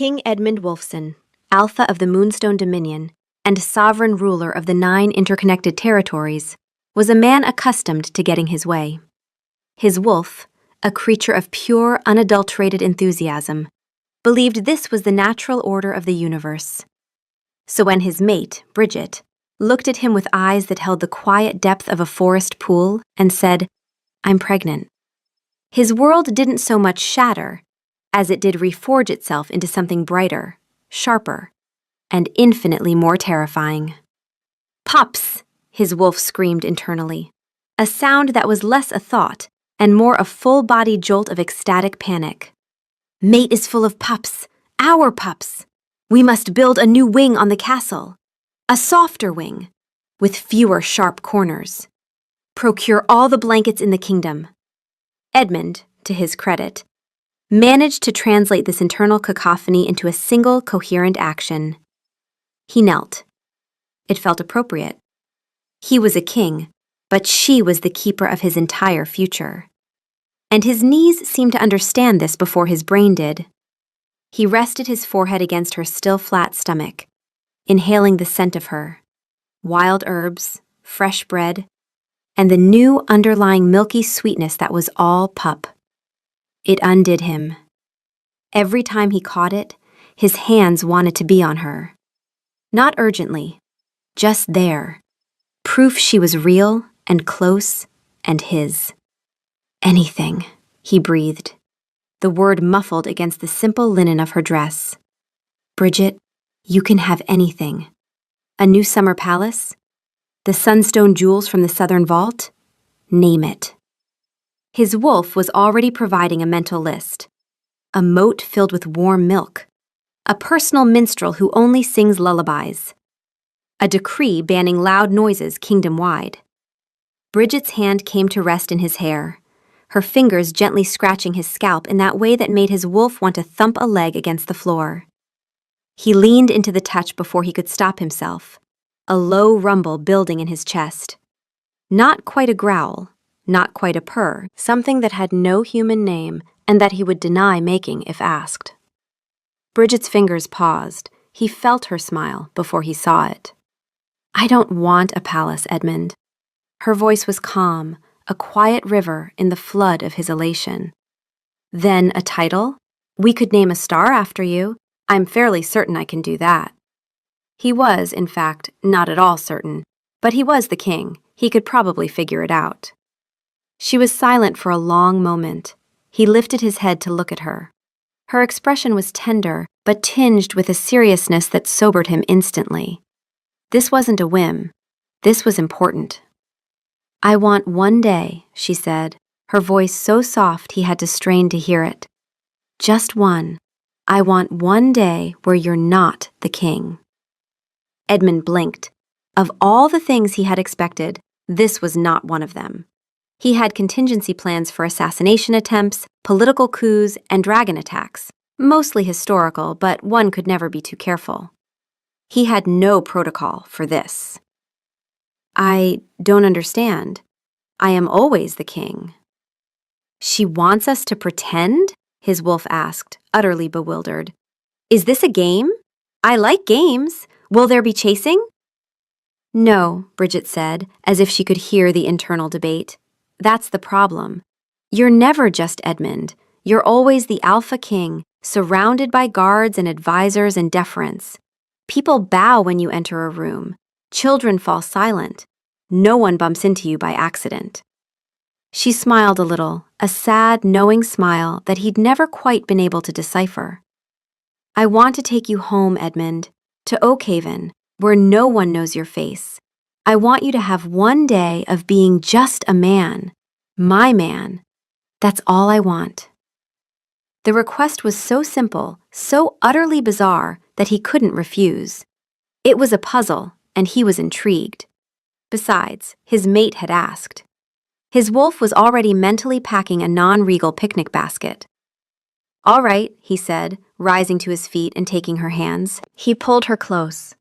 King Edmund Wolfson, Alpha of the Moonstone Dominion and sovereign ruler of the 9 interconnected territories, was a man accustomed to getting his way. His wolf, a creature of pure, unadulterated enthusiasm, believed this was the natural order of the universe. So when his mate, Bridget, looked at him with eyes that held the quiet depth of a forest pool and said, "I'm pregnant," his world didn't so much shatter as it did reforge itself into something brighter, sharper, and infinitely more terrifying. "Pups!" his wolf screamed internally, a sound that was less a thought and more a full-body jolt of ecstatic panic. "Mate is full of pups, our pups. We must build a new wing on the castle, a softer wing, with fewer sharp corners. Procure all the blankets in the kingdom." Edmund, to his credit, managed to translate this internal cacophony into a single coherent action. He knelt. It felt appropriate. He was a king, but she was the keeper of his entire future. And his knees seemed to understand this before his brain did. He rested his forehead against her still flat stomach, inhaling the scent of her, wild herbs, fresh bread, and the new underlying milky sweetness that was all pup. It undid him. Every time he caught it, his hands wanted to be on her. Not urgently, just there, proof she was real and close and his. "Anything," he breathed, the word muffled against the simple linen of her dress. "Bridget, you can have anything. A new summer palace? The sunstone jewels from the southern vault? Name it." His wolf was already providing a mental list. A moat filled with warm milk. A personal minstrel who only sings lullabies. A decree banning loud noises kingdom-wide. Bridget's hand came to rest in his hair, her fingers gently scratching his scalp in that way that made his wolf want to thump a leg against the floor. He leaned into the touch before he could stop himself, a low rumble building in his chest. Not quite a growl, not quite a purr, something that had no human name and that he would deny making if asked. Bridget's fingers paused. He felt her smile before he saw it. "I don't want a palace, Edmund." Her voice was calm, a quiet river in the flood of his elation. "Then a title? We could name a star after you. I'm fairly certain I can do that." He was, in fact, not at all certain, but he was the king. He could probably figure it out. She was silent for a long moment. He lifted his head to look at her. Her expression was tender, but tinged with a seriousness that sobered him instantly. This wasn't a whim. This was important. "I want one day," she said, her voice so soft he had to strain to hear it. "Just one. I want one day where you're not the king." Edmund blinked. Of all the things he had expected, this was not one of them. He had contingency plans for assassination attempts, political coups, and dragon attacks, mostly historical, but one could never be too careful. He had no protocol for this. "I don't understand. I am always the king." "She wants us to pretend?" his wolf asked, utterly bewildered. "Is this a game? I like games. Will there be chasing?" "No," Bridget said, as if she could hear the internal debate. "That's the problem. You're never just Edmund. You're always the alpha king, surrounded by guards and advisors and deference. People bow when you enter a room. Children fall silent. No one bumps into you by accident." She smiled a little, a sad, knowing smile that he'd never quite been able to decipher. "I want to take you home, Edmund, to Oakhaven, where no one knows your face. I want you to have one day of being just a man, my man. That's all I want." The request was so simple, so utterly bizarre, that he couldn't refuse. It was a puzzle, and he was intrigued. Besides, his mate had asked. His wolf was already mentally packing a non-regal picnic basket. "All right," he said, rising to his feet and taking her hands. He pulled her close.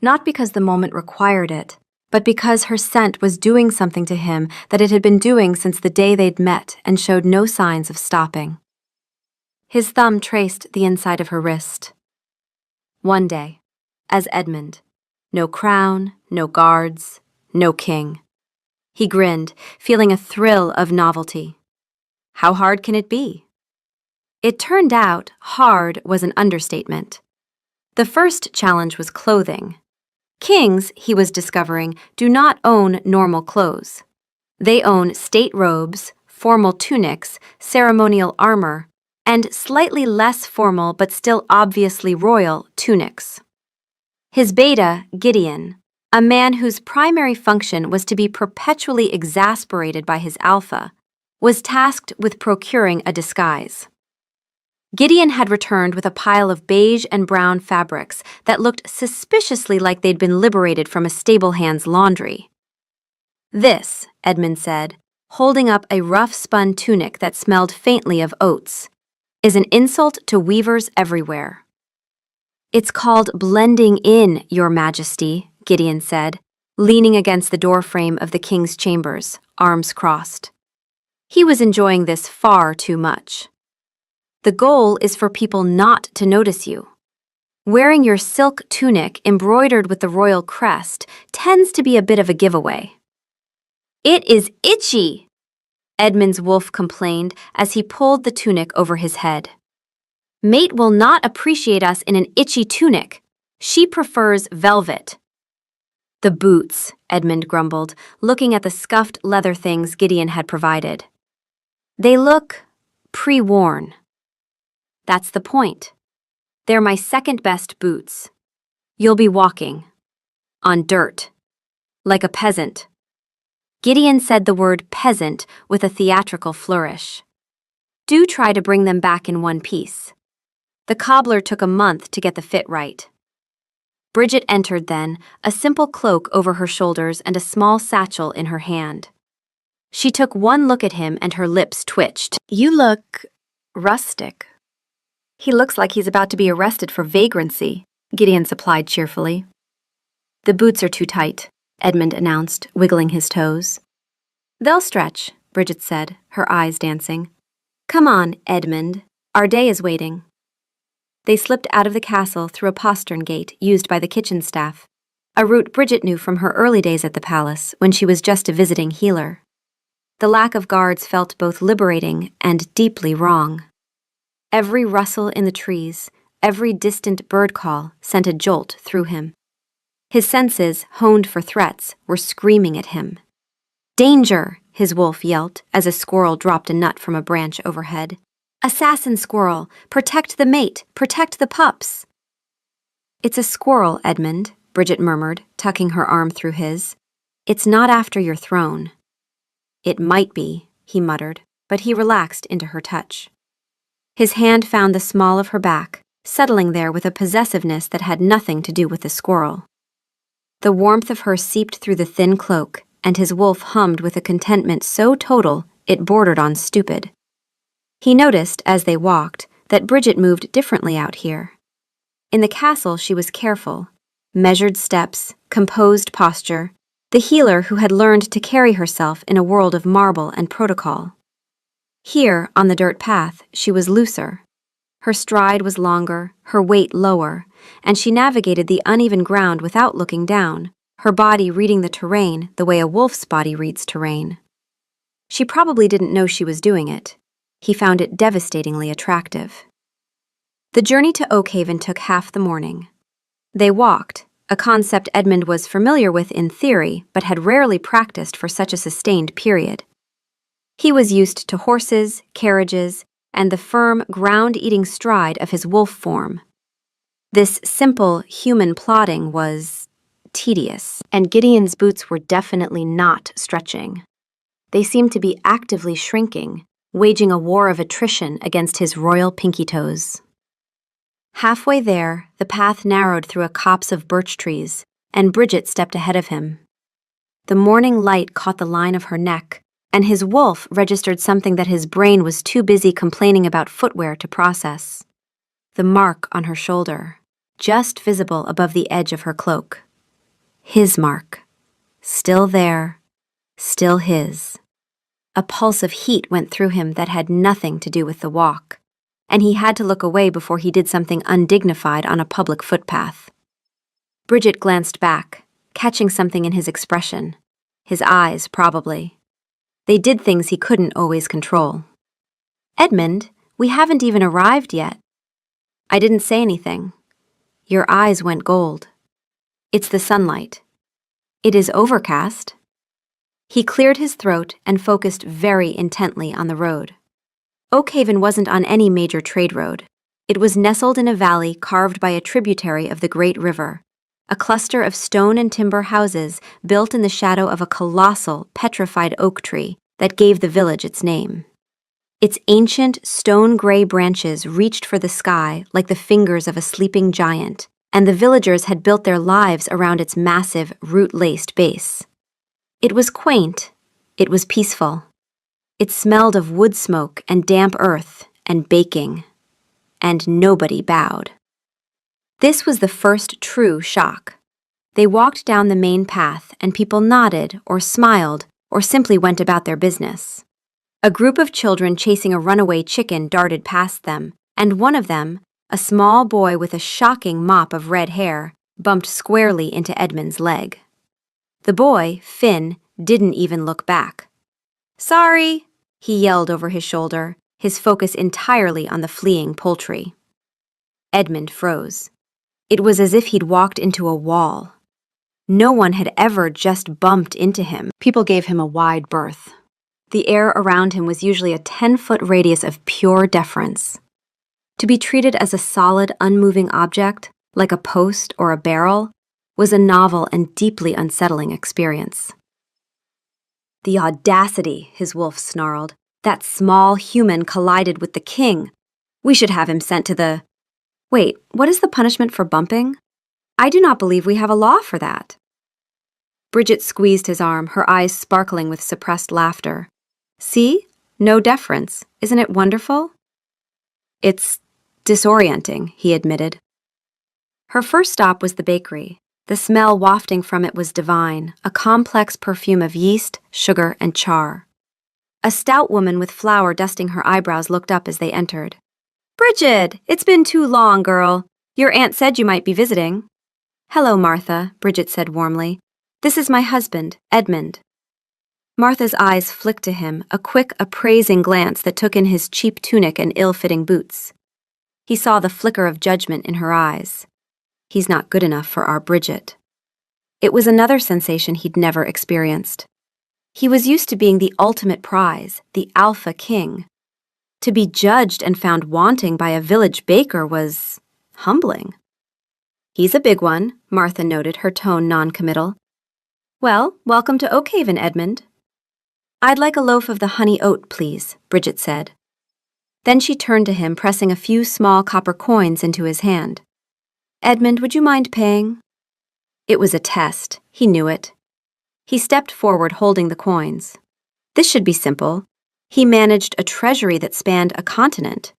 Not because the moment required it, but because her scent was doing something to him that it had been doing since the day they'd met and showed no signs of stopping. His thumb traced the inside of her wrist. One day, as Edmund, no crown, no guards, no king. He grinned, feeling a thrill of novelty. How hard can it be? It turned out hard was an understatement. The first challenge was clothing. Kings, he was discovering, do not own normal clothes. They own state robes, formal tunics, ceremonial armor, and slightly less formal but still obviously royal tunics. His beta, Gideon, a man whose primary function was to be perpetually exasperated by his alpha, was tasked with procuring a disguise. Gideon had returned with a pile of beige and brown fabrics that looked suspiciously like they'd been liberated from a stable hand's laundry. "This," Edmund said, holding up a rough-spun tunic that smelled faintly of oats, "is an insult to weavers everywhere." "It's called blending in, Your Majesty," Gideon said, leaning against the doorframe of the king's chambers, arms crossed. He was enjoying this far too much. The goal is for people not to notice you. Wearing your silk tunic embroidered with the royal crest tends to be a bit of a giveaway. "It is itchy," Edmund's wolf complained as he pulled the tunic over his head. "Mate will not appreciate us in an itchy tunic. She prefers velvet." "The boots," Edmund grumbled, looking at the scuffed leather things Gideon had provided. "They look pre-worn." "That's the point. They're my second-best boots. You'll be walking on dirt, like a peasant." Gideon said the word peasant with a theatrical flourish. "Do try to bring them back in one piece." The cobbler took a month to get the fit right. Bridget entered then, a simple cloak over her shoulders and a small satchel in her hand. She took one look at him and her lips twitched. "You look rustic." "He looks like he's about to be arrested for vagrancy," Gideon supplied cheerfully. "The boots are too tight," Edmund announced, wiggling his toes. "They'll stretch," Bridget said, her eyes dancing. "Come on, Edmund. Our day is waiting." They slipped out of the castle through a postern gate used by the kitchen staff, a route Bridget knew from her early days at the palace when she was just a visiting healer. The lack of guards felt both liberating and deeply wrong. Every rustle in the trees, every distant bird call sent a jolt through him. His senses, honed for threats, were screaming at him. "Danger!" his wolf yelped as a squirrel dropped a nut from a branch overhead. "Assassin squirrel! Protect the mate! Protect the pups!" "It's a squirrel, Edmund," Bridget murmured, tucking her arm through his. "It's not after your throne." "It might be," he muttered, but he relaxed into her touch. His hand found the small of her back, settling there with a possessiveness that had nothing to do with the squirrel. The warmth of her seeped through the thin cloak, and his wolf hummed with a contentment so total it bordered on stupid. He noticed, as they walked, that Bridget moved differently out here. In the castle she was careful, measured steps, composed posture, the healer who had learned to carry herself in a world of marble and protocol. Here, on the dirt path, she was looser. Her stride was longer, her weight lower, and she navigated the uneven ground without looking down, her body reading the terrain the way a wolf's body reads terrain. She probably didn't know she was doing it. He found it devastatingly attractive. The journey to Oakhaven took half the morning. They walked, a concept Edmund was familiar with in theory but had rarely practiced for such a sustained period. He was used to horses, carriages, and the firm, ground-eating stride of his wolf form. This simple, human plodding was tedious, and Gideon's boots were definitely not stretching. They seemed to be actively shrinking, waging a war of attrition against his royal pinky toes. Halfway there, the path narrowed through a copse of birch trees, and Bridget stepped ahead of him. The morning light caught the line of her neck, and his wolf registered something that his brain was too busy complaining about footwear to process. The mark on her shoulder, just visible above the edge of her cloak. His mark. Still there, still his. A pulse of heat went through him that had nothing to do with the walk. and he had to look away before he did something undignified on a public footpath. Bridget glanced back, catching something in his expression. His eyes, probably. They did things he couldn't always control. "Edmund, we haven't even arrived yet." I didn't say anything. Your eyes went gold. It's the sunlight. It is overcast. He cleared his throat and focused very intently on the road. Oakhaven wasn't on any major trade road. It was nestled in a valley carved by a tributary of the Great River, a cluster of stone and timber houses built in the shadow of a colossal, petrified oak tree that gave the village its name. Its ancient, stone-gray branches reached for the sky like the fingers of a sleeping giant, and the villagers had built their lives around its massive, root-laced base. It was quaint. It was peaceful. It smelled of wood smoke and damp earth and baking. And nobody bowed. This was the first true shock. They walked down the main path and people nodded or smiled or simply went about their business. A group of children chasing a runaway chicken darted past them, and one of them, a small boy with a shocking mop of red hair, bumped squarely into Edmund's leg. The boy, Finn, didn't even look back. "Sorry," he yelled over his shoulder, his focus entirely on the fleeing poultry. Edmund froze. It was as if he'd walked into a wall. No one had ever just bumped into him. People gave him a wide berth. The air around him was usually a 10-foot radius of pure deference. To be treated as a solid, unmoving object, like a post or a barrel, was a novel and deeply unsettling experience. "The audacity," his wolf snarled. "That small human collided with the king. We should have him sent to the—" "Wait, what is the punishment for bumping? I do not believe we have a law for that." Bridget squeezed his arm, her eyes sparkling with suppressed laughter. "See? No deference. Isn't it wonderful?" "It's disorienting," he admitted. Her first stop was the bakery. The smell wafting from it was divine, a complex perfume of yeast, sugar, and char. A stout woman with flour dusting her eyebrows looked up as they entered. "Bridget, it's been too long, girl. Your aunt said you might be visiting." "Hello, Martha," Bridget said warmly. "This is my husband, Edmund." Martha's eyes flicked to him, a quick, appraising glance that took in his cheap tunic and ill-fitting boots. He saw the flicker of judgment in her eyes. He's not good enough for our Bridget. It was another sensation he'd never experienced. He was used to being the ultimate prize, the alpha king. To be judged and found wanting by a village baker was humbling. "He's a big one," Martha noted, her tone non-committal. "Well, welcome to Oakhaven, Edmund." "I'd like a loaf of the honey oat, please," Bridget said. Then she turned to him, pressing a few small copper coins into his hand. "Edmund, would you mind paying?" It was a test. He knew it. He stepped forward, holding the coins. This should be simple. He managed a treasury that spanned a continent.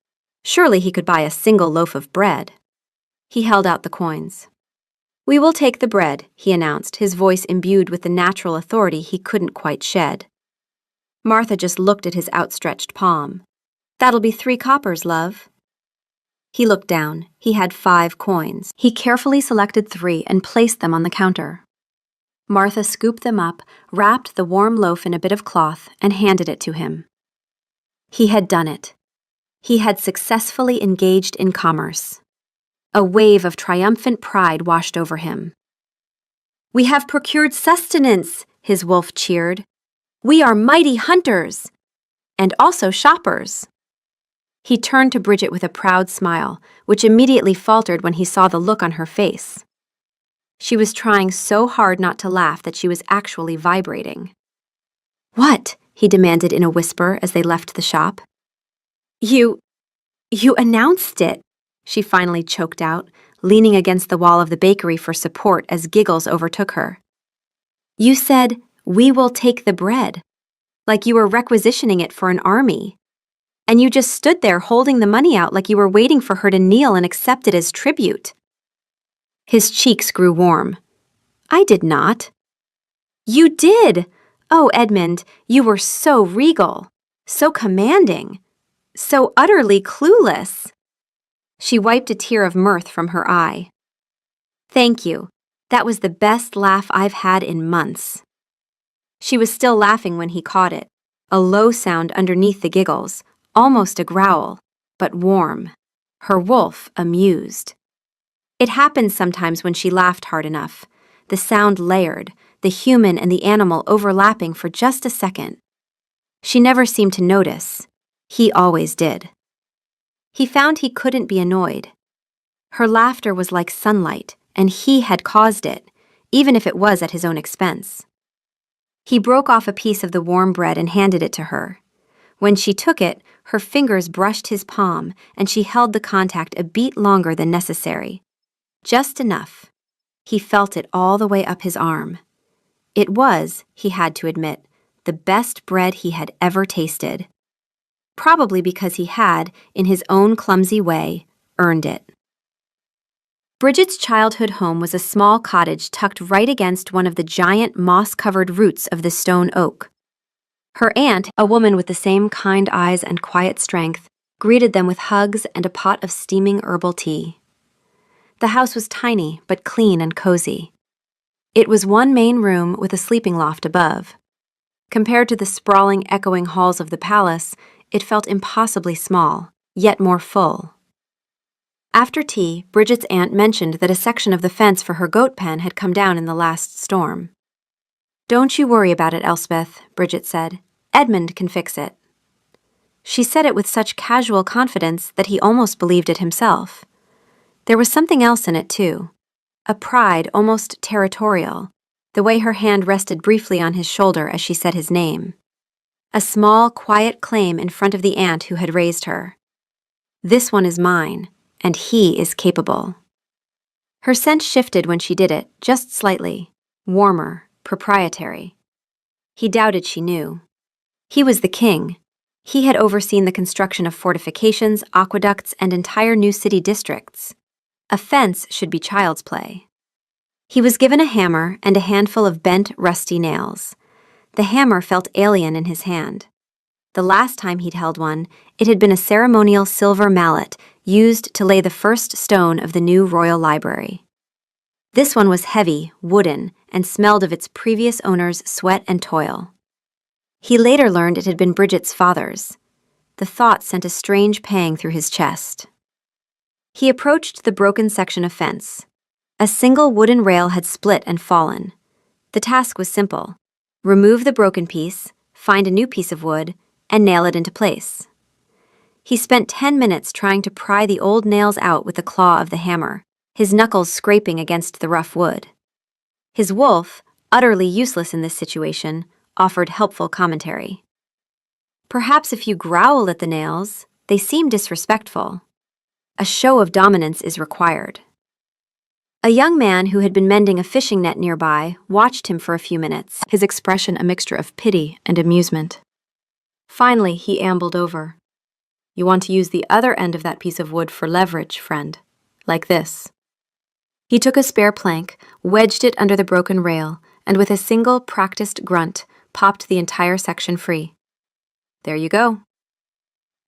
Surely he could buy a single loaf of bread. He held out the coins. "We will take the bread," he announced, his voice imbued with the natural authority he couldn't quite shed. Martha just looked at his outstretched palm. "That'll be 3 coppers, love." He looked down. He had 5 coins. He carefully selected 3 and placed them on the counter. Martha scooped them up, wrapped the warm loaf in a bit of cloth, and handed it to him. He had done it. He had successfully engaged in commerce. A wave of triumphant pride washed over him. "We have procured sustenance," his wolf cheered. "We are mighty hunters, and also shoppers." He turned to Bridget with a proud smile, which immediately faltered when he saw the look on her face. She was trying so hard not to laugh that she was actually vibrating. "What?" he demanded in a whisper as they left the shop. You announced it," she finally choked out, leaning against the wall of the bakery for support as giggles overtook her. "You said, 'We will take the bread,' like you were requisitioning it for an army. And you just stood there holding the money out like you were waiting for her to kneel and accept it as tribute." His cheeks grew warm. "I did not." "You did! Oh, Edmund, you were so regal, so commanding. So utterly clueless. She wiped a tear of mirth from her eye. Thank you. That was the best laugh I've had in months. She was still laughing when he caught it, a low sound underneath the giggles, almost a growl, but warm. Her wolf amused. It happened sometimes when she laughed hard enough, the sound layered, the human and the animal overlapping for just a second. She never seemed to notice. He always did. He found he couldn't be annoyed. Her laughter was like sunlight, and he had caused it, even if it was at his own expense. He broke off a piece of the warm bread and handed it to her. When she took it, her fingers brushed his palm, and she held the contact a beat longer than necessary. Just enough. He felt it all the way up his arm. It was, he had to admit, the best bread he had ever tasted. Probably because he had, in his own clumsy way, earned it. Bridget's childhood home was a small cottage tucked right against one of the giant moss-covered roots of the stone oak. Her aunt, a woman with the same kind eyes and quiet strength, greeted them with hugs and a pot of steaming herbal tea. The house was tiny but clean and cozy. It was one main room with a sleeping loft above. Compared to the sprawling, echoing halls of the palace, it felt impossibly small, yet more full. After tea, Bridget's aunt mentioned that a section of the fence for her goat pen had come down in the last storm. "Don't you worry about it, Elspeth," Bridget said. "Edmund can fix it." She said it with such casual confidence that he almost believed it himself. There was something else in it, too. A pride, almost territorial, the way her hand rested briefly on his shoulder as she said his name. A small, quiet claim in front of the aunt who had raised her. This one is mine, and he is capable. Her scent shifted when she did it, just slightly, warmer, proprietary. He doubted she knew. He was the king. He had overseen the construction of fortifications, aqueducts, and entire new city districts. A fence should be child's play. He was given a hammer and a handful of bent, rusty nails. The hammer felt alien in his hand. The last time he'd held one, it had been a ceremonial silver mallet used to lay the first stone of the new royal library. This one was heavy, wooden, and smelled of its previous owner's sweat and toil. He later learned it had been Bridget's father's. The thought sent a strange pang through his chest. He approached the broken section of fence. A single wooden rail had split and fallen. The task was simple. Remove the broken piece, find a new piece of wood, and nail it into place. He spent 10 minutes trying to pry the old nails out with the claw of the hammer, his knuckles scraping against the rough wood. His wolf, utterly useless in this situation, offered helpful commentary. "Perhaps if you growl at the nails, they seem disrespectful. A show of dominance is required." A young man who had been mending a fishing net nearby watched him for a few minutes, his expression a mixture of pity and amusement. Finally, he ambled over. "You want to use the other end of that piece of wood for leverage, friend. Like this." He took a spare plank, wedged it under the broken rail, and with a single practiced grunt, popped the entire section free. "There you go."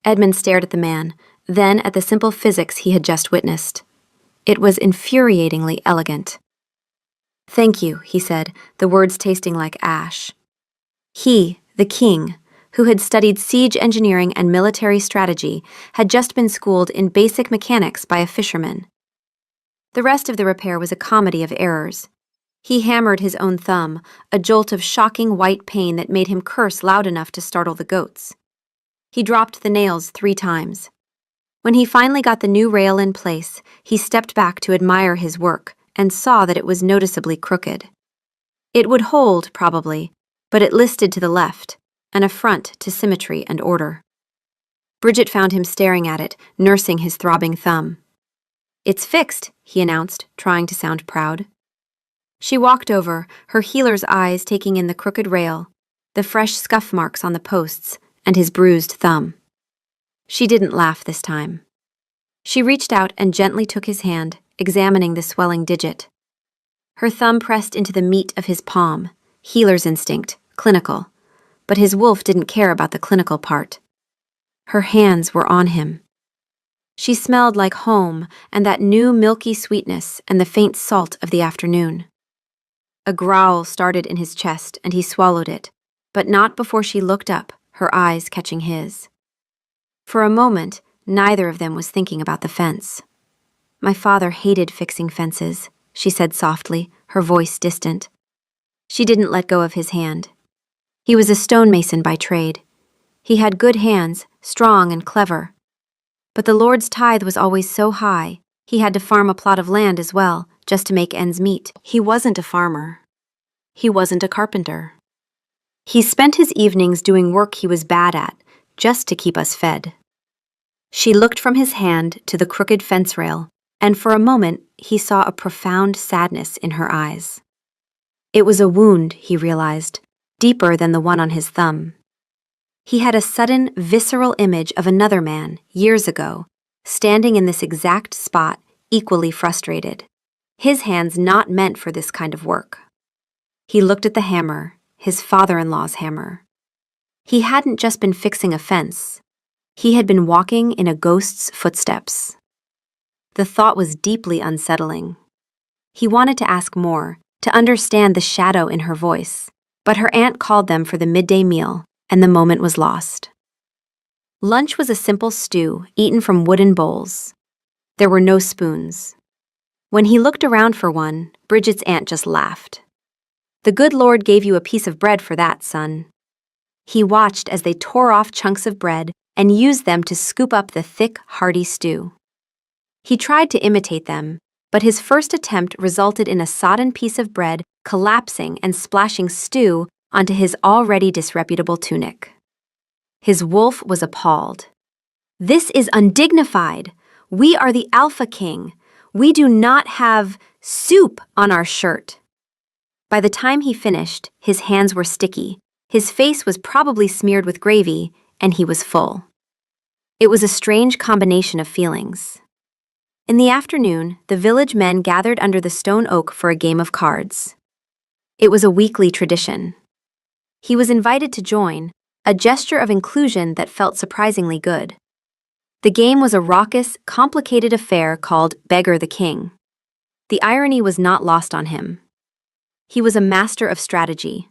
Edmund stared at the man, then at the simple physics he had just witnessed. It was infuriatingly elegant. "Thank you," he said, the words tasting like ash. He, the king, who had studied siege engineering and military strategy, had just been schooled in basic mechanics by a fisherman. The rest of the repair was a comedy of errors. He hammered his own thumb, a jolt of shocking white pain that made him curse loud enough to startle the goats. He dropped the nails 3 times. When he finally got the new rail in place, he stepped back to admire his work and saw that it was noticeably crooked. It would hold, probably, but it listed to the left, an affront to symmetry and order. Bridget found him staring at it, nursing his throbbing thumb. "It's fixed," he announced, trying to sound proud. She walked over, her healer's eyes taking in the crooked rail, the fresh scuff marks on the posts, and his bruised thumb. She didn't laugh this time. She reached out and gently took his hand, examining the swelling digit. Her thumb pressed into the meat of his palm, healer's instinct, clinical. But his wolf didn't care about the clinical part. Her hands were on him. She smelled like home and that new milky sweetness and the faint salt of the afternoon. A growl started in his chest and he swallowed it, but not before she looked up, her eyes catching his. For a moment, neither of them was thinking about the fence. "My father hated fixing fences," she said softly, her voice distant. She didn't let go of his hand. He was a stonemason by trade. He had good hands, strong and clever. But the Lord's tithe was always so high, he had to farm a plot of land as well, just to make ends meet. He wasn't a farmer. He wasn't a carpenter. He spent his evenings doing work he was bad at, just to keep us fed. She looked from his hand to the crooked fence rail, and for a moment he saw a profound sadness in her eyes. It was a wound, he realized, deeper than the one on his thumb. He had a sudden, visceral image of another man, years ago, standing in this exact spot, equally frustrated. His hands not meant for this kind of work. He looked at the hammer, his father-in-law's hammer. He hadn't just been fixing a fence. He had been walking in a ghost's footsteps. The thought was deeply unsettling. He wanted to ask more, to understand the shadow in her voice, but her aunt called them for the midday meal, and the moment was lost. Lunch was a simple stew eaten from wooden bowls. There were no spoons. When he looked around for one, Bridget's aunt just laughed. "The good Lord gave you a piece of bread for that, son." He watched as they tore off chunks of bread and used them to scoop up the thick, hearty stew. He tried to imitate them, but his first attempt resulted in a sodden piece of bread collapsing and splashing stew onto his already disreputable tunic. His wolf was appalled. "This is undignified. We are the Alpha King. We do not have soup on our shirt." By the time he finished, his hands were sticky, his face was probably smeared with gravy, and he was full. It was a strange combination of feelings. In the afternoon, the village men gathered under the stone oak for a game of cards. It was a weekly tradition. He was invited to join, a gesture of inclusion that felt surprisingly good. The game was a raucous, complicated affair called Beggar the King. The irony was not lost on him. He was a master of strategy.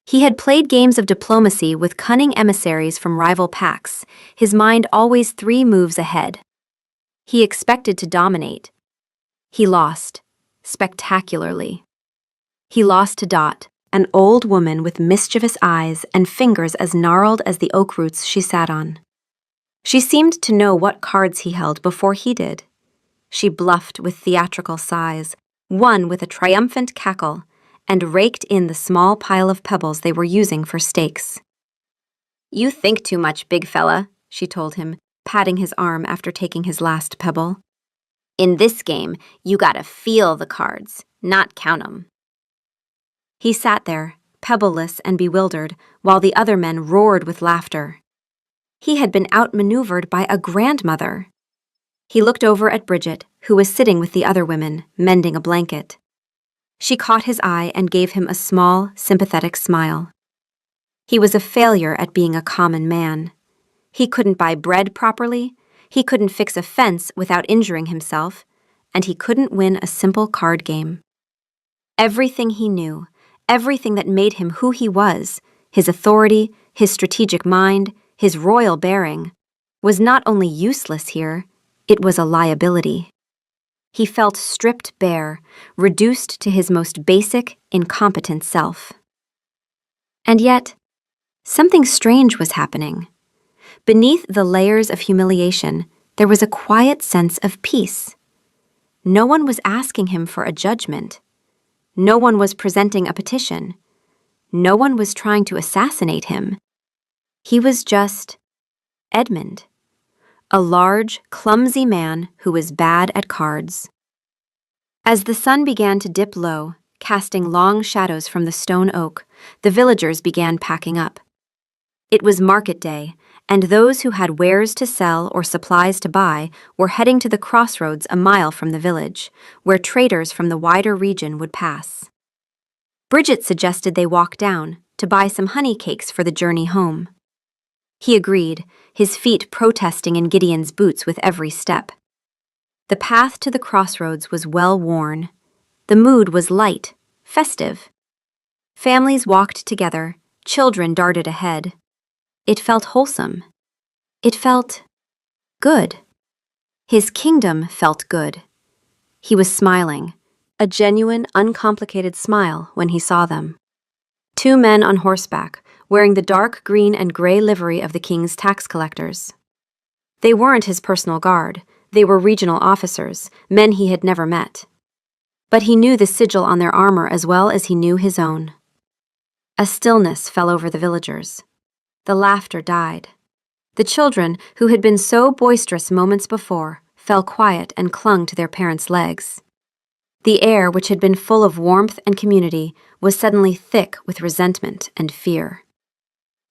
He had played games of diplomacy with cunning emissaries from rival packs, his mind always 3 moves ahead. He expected to dominate. He lost, spectacularly. He lost to Dot, an old woman with mischievous eyes and fingers as gnarled as the oak roots she sat on. She seemed to know what cards he held before he did. She bluffed with theatrical sighs, won with a triumphant cackle, and raked in the small pile of pebbles they were using for stakes. "You think too much, big fella," she told him, patting his arm after taking his last pebble. "In this game, you gotta feel the cards, not count 'em." He sat there, pebbleless and bewildered, while the other men roared with laughter. He had been outmaneuvered by a grandmother. He looked over at Bridget, who was sitting with the other women, mending a blanket. She caught his eye and gave him a small, sympathetic smile. He was a failure at being a common man. He couldn't buy bread properly, he couldn't fix a fence without injuring himself, and he couldn't win a simple card game. Everything he knew, everything that made him who he was, his authority, his strategic mind, his royal bearing, was not only useless here, it was a liability. He felt stripped bare, reduced to his most basic, incompetent self. And yet, something strange was happening. Beneath the layers of humiliation, there was a quiet sense of peace. No one was asking him for a judgment. No one was presenting a petition. No one was trying to assassinate him. He was just Edmund, a large, clumsy man who was bad at cards. As the sun began to dip low, casting long shadows from the stone oak, the villagers began packing up. It was market day, and those who had wares to sell or supplies to buy were heading to the crossroads a mile from the village, where traders from the wider region would pass. Bridget suggested they walk down to buy some honey cakes for the journey home. He agreed, his feet protesting in Gideon's boots with every step. The path to the crossroads was well worn. The mood was light, festive. Families walked together, children darted ahead. It felt wholesome. It felt good. His kingdom felt good. He was smiling, a genuine, uncomplicated smile when he saw them. Two men on horseback, wearing the dark green and gray livery of the king's tax collectors. They weren't his personal guard. They were regional officers, men he had never met. But he knew the sigil on their armor as well as he knew his own. A stillness fell over the villagers. The laughter died. The children, who had been so boisterous moments before, fell quiet and clung to their parents' legs. The air, which had been full of warmth and community, was suddenly thick with resentment and fear.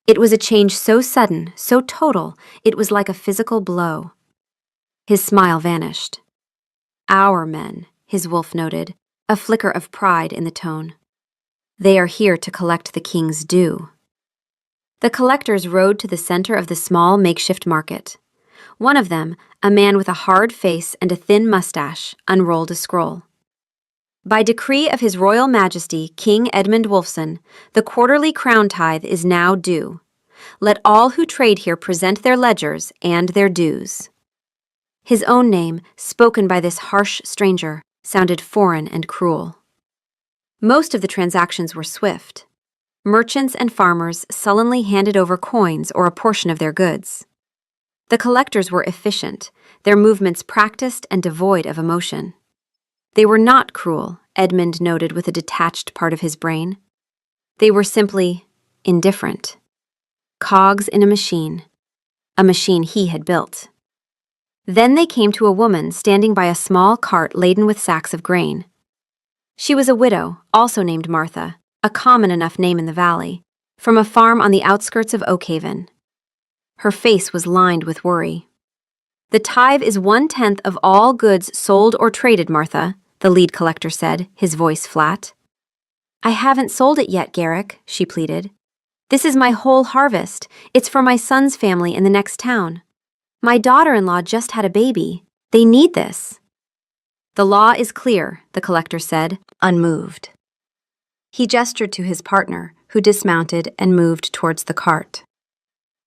It was a change so sudden, so total, it was like a physical blow. His smile vanished. Our men, his wolf noted, a flicker of pride in the tone. They are here to collect the king's due. The collectors rode to the center of the small makeshift market. One of them, a man with a hard face and a thin mustache, unrolled a scroll. By decree of His Royal Majesty King Edmund Wolfson, the quarterly crown tithe is now due. Let all who trade here present their ledgers and their dues. His own name, spoken by this harsh stranger, sounded foreign and cruel. Most of the transactions were swift. Merchants and farmers sullenly handed over coins or a portion of their goods. The collectors were efficient, their movements practiced and devoid of emotion. They were not cruel, Edmund noted with a detached part of his brain. They were simply indifferent. Cogs in a machine he had built. Then they came to a woman standing by a small cart laden with sacks of grain. She was a widow, also named Martha, a common enough name in the valley, from a farm on the outskirts of Oakhaven. Her face was lined with worry. The tithe is 1/10 of all goods sold or traded, Martha, the lead collector said, his voice flat. I haven't sold it yet, Garrick, she pleaded. This is my whole harvest. It's for my son's family in the next town. My daughter-in-law just had a baby. They need this. The law is clear, the collector said, unmoved. He gestured to his partner, who dismounted and moved towards the cart.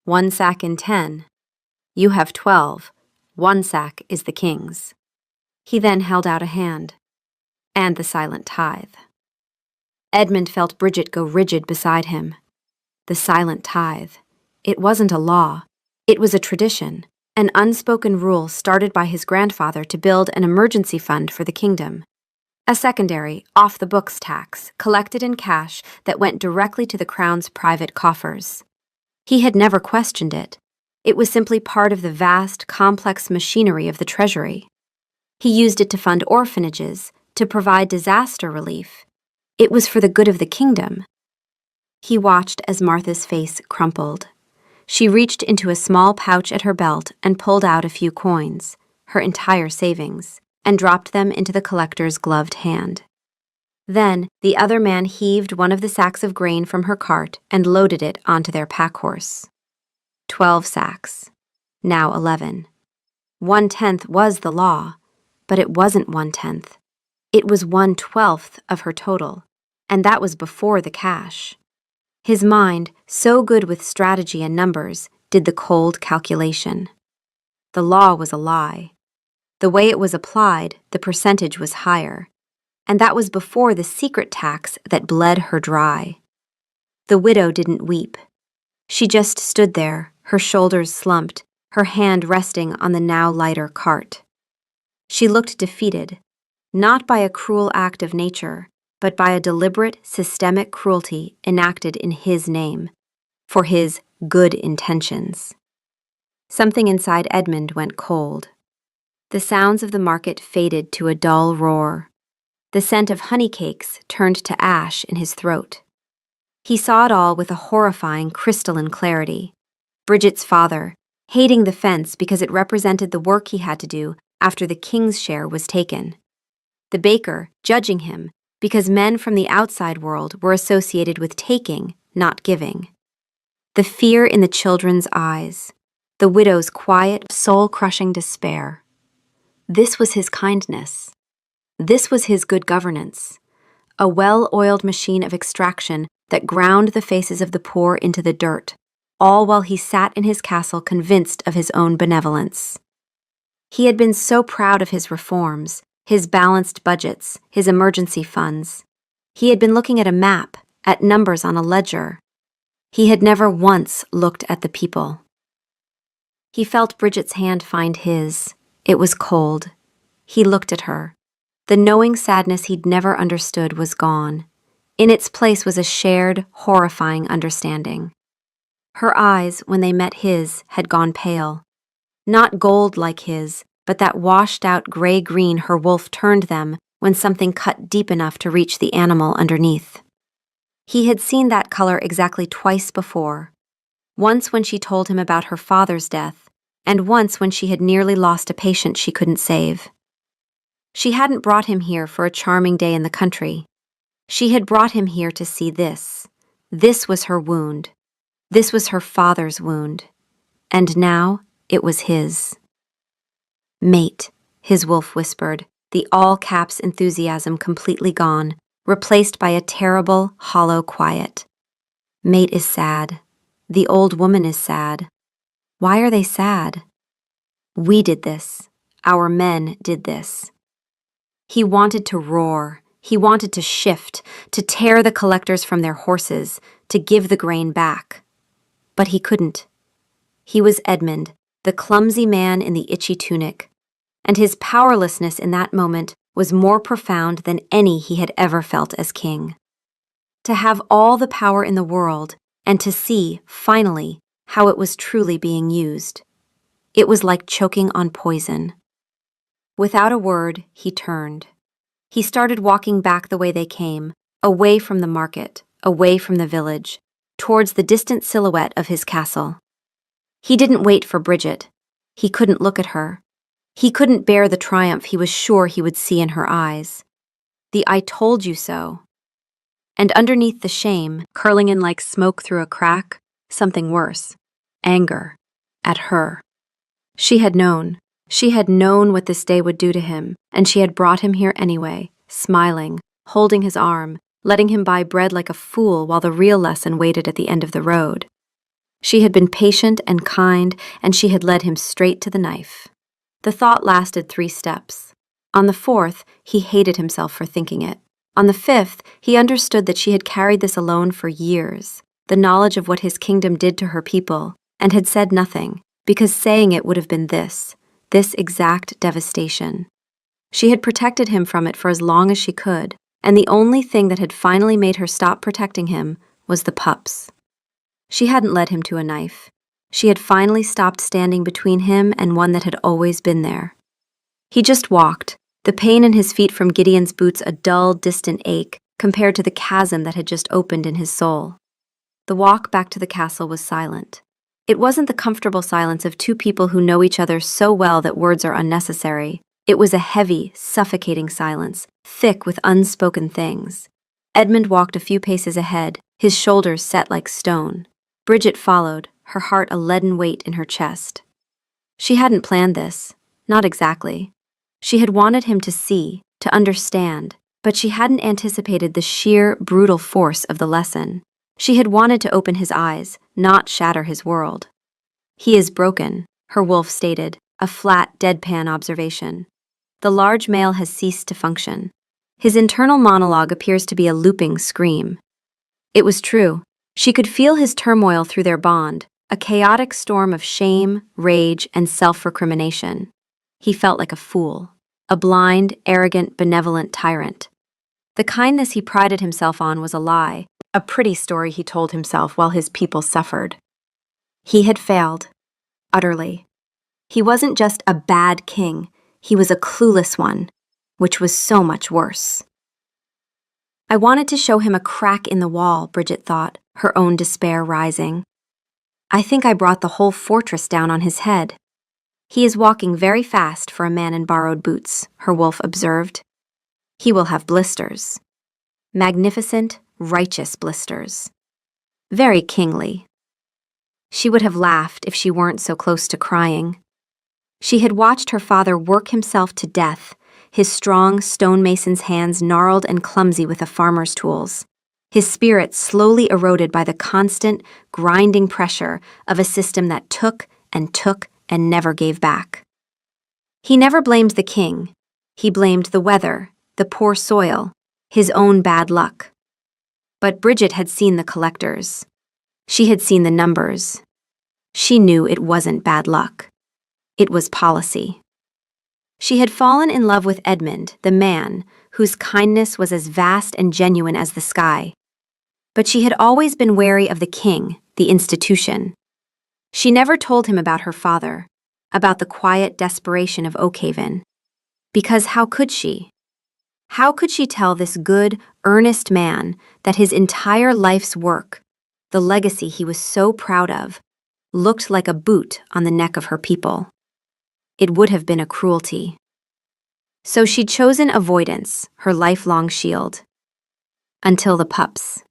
1 sack in 10. You have 12. 1 sack is the king's. He then held out a hand. And the silent tithe. Edmund felt Bridget go rigid beside him. The silent tithe. It wasn't a law. It was a tradition, an unspoken rule started by his grandfather to build an emergency fund for the kingdom. A secondary, off-the-books tax collected in cash that went directly to the crown's private coffers. He had never questioned it. It was simply part of the vast, complex machinery of the treasury. He used it to fund orphanages, to provide disaster relief. It was for the good of the kingdom. He watched as Martha's face crumpled. She reached into a small pouch at her belt and pulled out a few coins, her entire savings, and dropped them into the collector's gloved hand. Then, the other man heaved one of the sacks of grain from her cart and loaded it onto their pack horse. 12 sacks. Now 11. 1/10 was the law, but it wasn't 1/10. It was 1/12 of her total, and that was before the cash. His mind, so good with strategy and numbers, did the cold calculation. The law was a lie. The way it was applied, the percentage was higher. And that was before the secret tax that bled her dry. The widow didn't weep. She just stood there, her shoulders slumped, her hand resting on the now lighter cart. She looked defeated, not by a cruel act of nature, but by a deliberate, systemic cruelty enacted in his name, for his good intentions. Something inside Edmund went cold. The sounds of the market faded to a dull roar. The scent of honey cakes turned to ash in his throat. He saw it all with a horrifying, crystalline clarity. Bridget's father, hating the fence because it represented the work he had to do after the king's share was taken. The baker, judging him, because men from the outside world were associated with taking, not giving. the fear in the children's eyes, the widow's quiet, soul-crushing despair. This was his kindness. This was his good governance, a well-oiled machine of extraction that ground the faces of the poor into the dirt, all while he sat in his castle convinced of his own benevolence. He had been so proud of his reforms, his balanced budgets, his emergency funds. He had been looking at a map, at numbers on a ledger. He had never once looked at the people. He felt Bridget's hand find his. It was cold. He looked at her. The knowing sadness he'd never understood was gone. In its place was a shared, horrifying understanding. Her eyes, when they met his, had gone pale. Not gold like his, but that washed-out gray-green her wolf turned them when something cut deep enough to reach the animal underneath. He had seen that color exactly twice before. Once when she told him about her father's death, and once when she had nearly lost a patient she couldn't save. She hadn't brought him here for a charming day in the country. She had brought him here to see this. This was her wound. This was her father's wound. And now it was his. "Mate," his wolf whispered, the all-caps enthusiasm completely gone, replaced by a terrible, hollow quiet. "Mate is sad. The old woman is sad. Why are they sad? We did this. Our men did this." He wanted to roar. He wanted to shift, to tear the collectors from their horses, to give the grain back. But he couldn't. He was Edmund, the clumsy man in the itchy tunic, and his powerlessness in that moment was more profound than any he had ever felt as king. To have all the power in the world, and to see, finally, how it was truly being used. It was like choking on poison. Without a word, he turned. He started walking back the way they came, away from the market, away from the village, towards the distant silhouette of his castle. He didn't wait for Bridget. He couldn't look at her. He couldn't bear the triumph he was sure he would see in her eyes. The "I told you so." And underneath the shame, curling in like smoke through a crack, something worse. Anger. At her. She had known. She had known what this day would do to him, and she had brought him here anyway, smiling, holding his arm, letting him buy bread like a fool while the real lesson waited at the end of the road. She had been patient and kind, and she had led him straight to the knife. The thought lasted 3 steps. On the 4th, he hated himself for thinking it. On the 5th, he understood that she had carried this alone for years, the knowledge of what his kingdom did to her people, and had said nothing, because saying it would have been this exact devastation. She had protected him from it for as long as she could, and the only thing that had finally made her stop protecting him was the pups. She hadn't led him to a knife. She had finally stopped standing between him and one that had always been there. He just walked, the pain in his feet from Gideon's boots a dull, distant ache compared to the chasm that had just opened in his soul. The walk back to the castle was silent. It wasn't the comfortable silence of 2 people who know each other so well that words are unnecessary. It was a heavy, suffocating silence, thick with unspoken things. Edmund walked a few paces ahead, his shoulders set like stone. Bridget followed, her heart a leaden weight in her chest. She hadn't planned this, not exactly. She had wanted him to see, to understand, but she hadn't anticipated the sheer, brutal force of the lesson. She had wanted to open his eyes, not shatter his world. "He is broken," her wolf stated, a flat, deadpan observation. "The large male has ceased to function. His internal monologue appears to be a looping scream." It was true. She could feel his turmoil through their bond, a chaotic storm of shame, rage, and self-recrimination. He felt like a fool, a blind, arrogant, benevolent tyrant. The kindness he prided himself on was a lie, a pretty story he told himself while his people suffered. He had failed, utterly. He wasn't just a bad king, he was a clueless one, which was so much worse. I wanted to show him a crack in the wall, Bridget thought, her own despair rising. I think I brought the whole fortress down on his head. He is walking very fast for a man in borrowed boots, her wolf observed. He will have blisters. Magnificent, righteous blisters. Very kingly. She would have laughed if she weren't so close to crying. She had watched her father work himself to death, his strong stonemason's hands gnarled and clumsy with a farmer's tools, his spirit slowly eroded by the constant, grinding pressure of a system that took and never gave back. He never blamed the king. He blamed the weather, the poor soil, his own bad luck. But Bridget had seen the collectors. She had seen the numbers. She knew it wasn't bad luck. It was policy. She had fallen in love with Edmund, the man, whose kindness was as vast and genuine as the sky. But she had always been wary of the king, the institution. She never told him about her father, about the quiet desperation of Oakhaven. Because how could she? How could she tell this good, earnest man that his entire life's work, the legacy he was so proud of, looked like a boot on the neck of her people? It would have been a cruelty. So she'd chosen avoidance, her lifelong shield. Until the pups.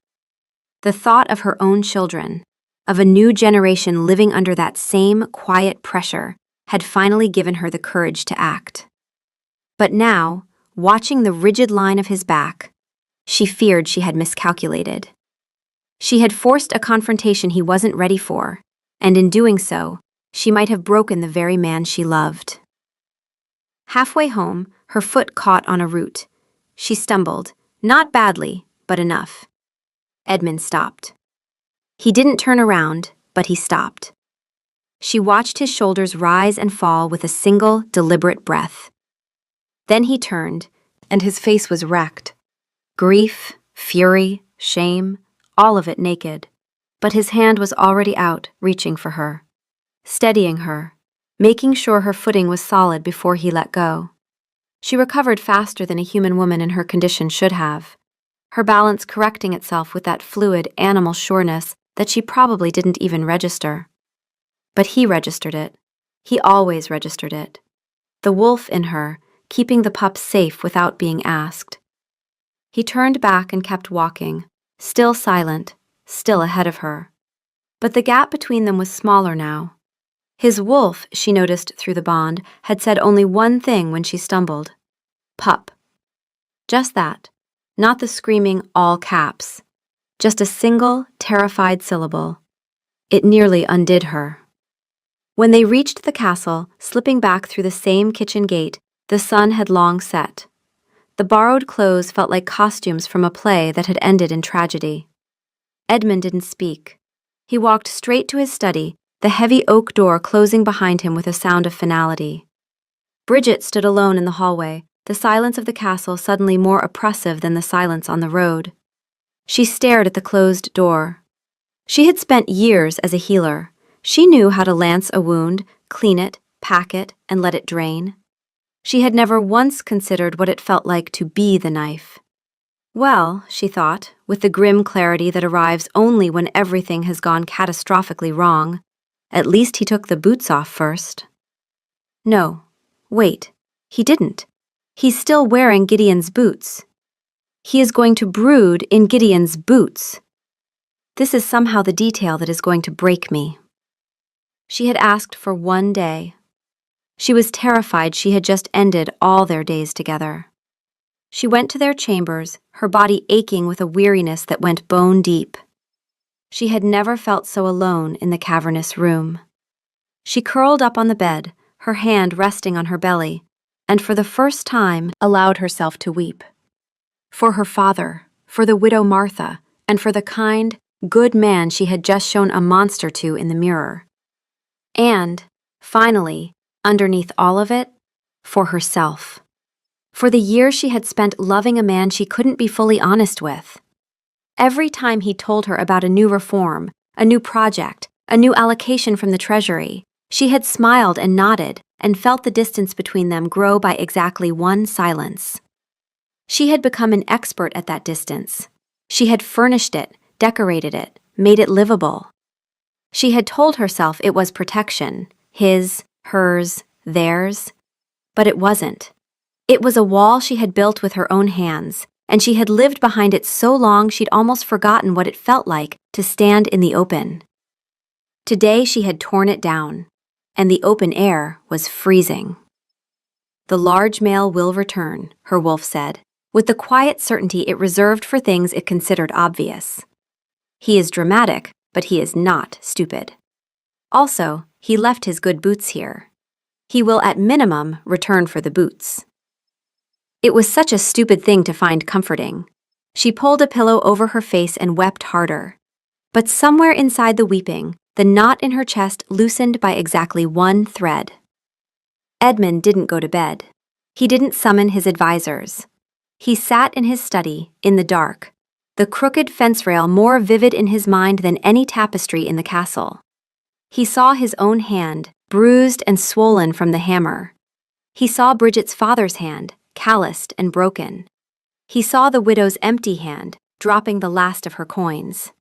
The thought of her own children, of a new generation living under that same quiet pressure, had finally given her the courage to act. But now, watching the rigid line of his back, she feared she had miscalculated. She had forced a confrontation he wasn't ready for, and in doing so, she might have broken the very man she loved. Halfway home, her foot caught on a root. She stumbled, not badly, but enough. Edmund stopped. He didn't turn around, but he stopped. She watched his shoulders rise and fall with a single, deliberate breath. Then he turned, and his face was wrecked. Grief, fury, shame, all of it naked. But his hand was already out, reaching for her, steadying her, making sure her footing was solid before he let go. She recovered faster than a human woman in her condition should have, her balance correcting itself with that fluid, animal sureness that she probably didn't even register. But he registered it. He always registered it. The wolf in her, keeping the pup safe without being asked. He turned back and kept walking, still silent, still ahead of her. But the gap between them was smaller now. His wolf, she noticed through the bond, had said only one thing when she stumbled. Pup. Just that. Not the screaming all caps. Just a single, terrified syllable. It nearly undid her. When they reached the castle, slipping back through the same kitchen gate, the sun had long set. The borrowed clothes felt like costumes from a play that had ended in tragedy. Edmund didn't speak. He walked straight to his study, the heavy oak door closing behind him with a sound of finality. Bridget stood alone in the hallway, the silence of the castle suddenly more oppressive than the silence on the road. She stared at the closed door. She had spent years as a healer. She knew how to lance a wound, clean it, pack it, and let it drain. She had never once considered what it felt like to be the knife. Well, she thought, with the grim clarity that arrives only when everything has gone catastrophically wrong, at least he took the boots off first. No, wait, he didn't. He's still wearing Gideon's boots. He is going to brood in Gideon's boots. This is somehow the detail that is going to break me. She had asked for one day. She was terrified she had just ended all their days together. She went to their chambers, her body aching with a weariness that went bone deep. She had never felt so alone in the cavernous room. She curled up on the bed, her hand resting on her belly, and for the first time allowed herself to weep. For her father, for the widow Martha, and for the kind, good man she had just shown a monster to in the mirror. And, finally, underneath all of it, for herself. For the years she had spent loving a man she couldn't be fully honest with. Every time he told her about a new reform, a new project, a new allocation from the Treasury, she had smiled and nodded and felt the distance between them grow by exactly one silence. She had become an expert at that distance. She had furnished it, decorated it, made it livable. She had told herself it was protection, his, hers, theirs. But it wasn't. It was a wall she had built with her own hands, and she had lived behind it so long she'd almost forgotten what it felt like to stand in the open. Today she had torn it down, and the open air was freezing. The large mail will return, her wolf said, with the quiet certainty it reserved for things it considered obvious. He is dramatic, but he is not stupid. Also, he left his good boots here. He will at minimum return for the boots. It was such a stupid thing to find comforting. She pulled a pillow over her face and wept harder. But somewhere inside the weeping, the knot in her chest loosened by exactly one thread. Edmund didn't go to bed. He didn't summon his advisors. He sat in his study, in the dark, the crooked fence rail more vivid in his mind than any tapestry in the castle. He saw his own hand, bruised and swollen from the hammer. He saw Bridget's father's hand, calloused and broken. He saw the widow's empty hand, dropping the last of her coins.